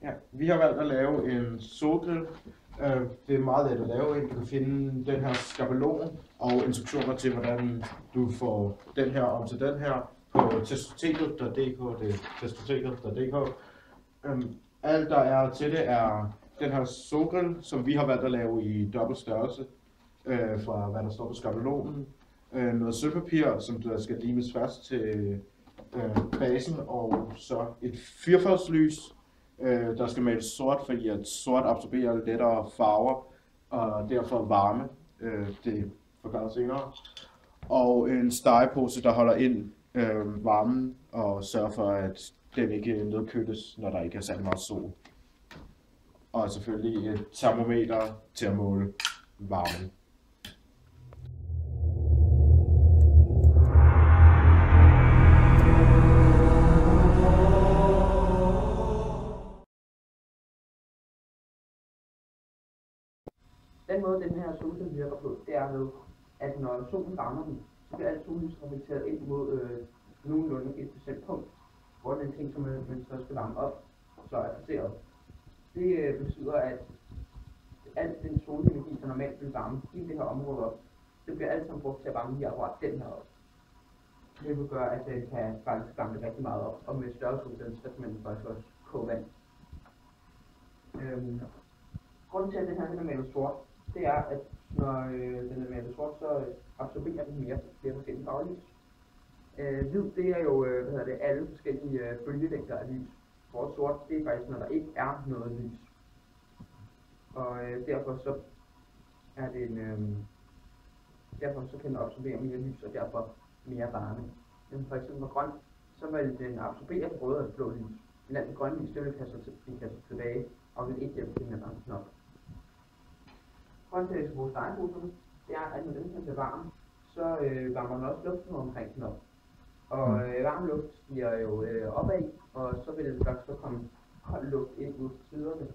Ja, vi har valgt at lave en solgrill. Det er meget let at lave en. Du kan finde den her skabelon og instruktioner til, hvordan du får den her om til den her på testostetet.dk. Det er testostetet.dk. Alt der er til det er den her solgrill, som vi har valgt at lave i dobbelt størrelse fra hvad der står på skabelonen. Noget sølvpapir, som der skal limes fast til basen, og så et fyrfaldslys, der skal males sort, fordi at sort absorberer lettere farver og derfor varme. Det forklaret senere. Og en stegepose, der holder ind varmen og sørger for, at den ikke nedkøles, når der ikke er særlig meget sol. Og selvfølgelig et termometer til at måle varmen. Den måde, den her solgrill virker på, det er ved, at når solen rammer den, så bliver alt sollys reflekteret ind mod nogenlunde et bestemt punkt, hvor den ting, som man så skal varme op, så er placeret. Det betyder, at alt den solenergi, der normalt vil varme i det her område op, det bliver alt sammen brugt til at varme lige akkurat den her op. Det vil gøre, at den kan faktisk varme rigtig meget op, og med større solceller, så kan man faktisk også koge vand. Grunden til, at den her er malet sort, det er, at når den er malet sort, så absorberer den mere flere forskellige farvelys. Hvid, det er jo alle forskellige bølgelængder af lys. Hvor sort, det er faktisk, når der ikke er noget lys. Og derfor så er det derfor så kan den absorbere mere lys, og derfor mere varme. Men for eksempel med grøn, så vil den absorbere det røde og det blå lys. Men alt det grønne lys, det vil blive kastet tilbage, og vil ikke hjælpe til med at varme den op. Grunden til, at vi skal bruge stegeposerne, det er, at når den her bliver varm, så varmer den også luften omkring den op. Og varm luft stiger jo opad, og så vil det faktisk så komme kold luft ind ud til siderne,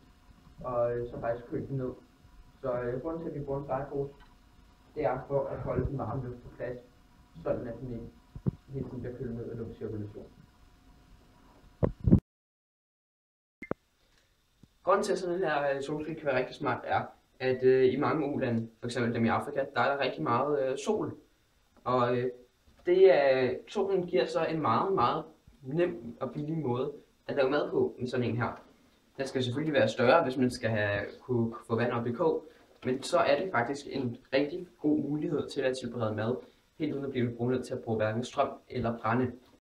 og så faktisk køle den ned. Så grunden til, at vi bruger en stegepose, det er for at holde den varme luft på plads, sådan at den ikke hele tiden bliver kølet ned af luftcirkulation. Grunden til, at sådan en her solgrill kan være rigtig smart, er, at i mange u-lande, f.eks. dem i Afrika, der er der rigtig meget sol. Og solen giver så en meget, meget nem og billig måde at lave mad på med sådan en her. Den skal selvfølgelig være større, hvis man skal kunne få vand op i kog, men så er det faktisk en rigtig god mulighed til at tilberede mad, helt uden at blive brugt til at bruge hverken strøm eller brænde.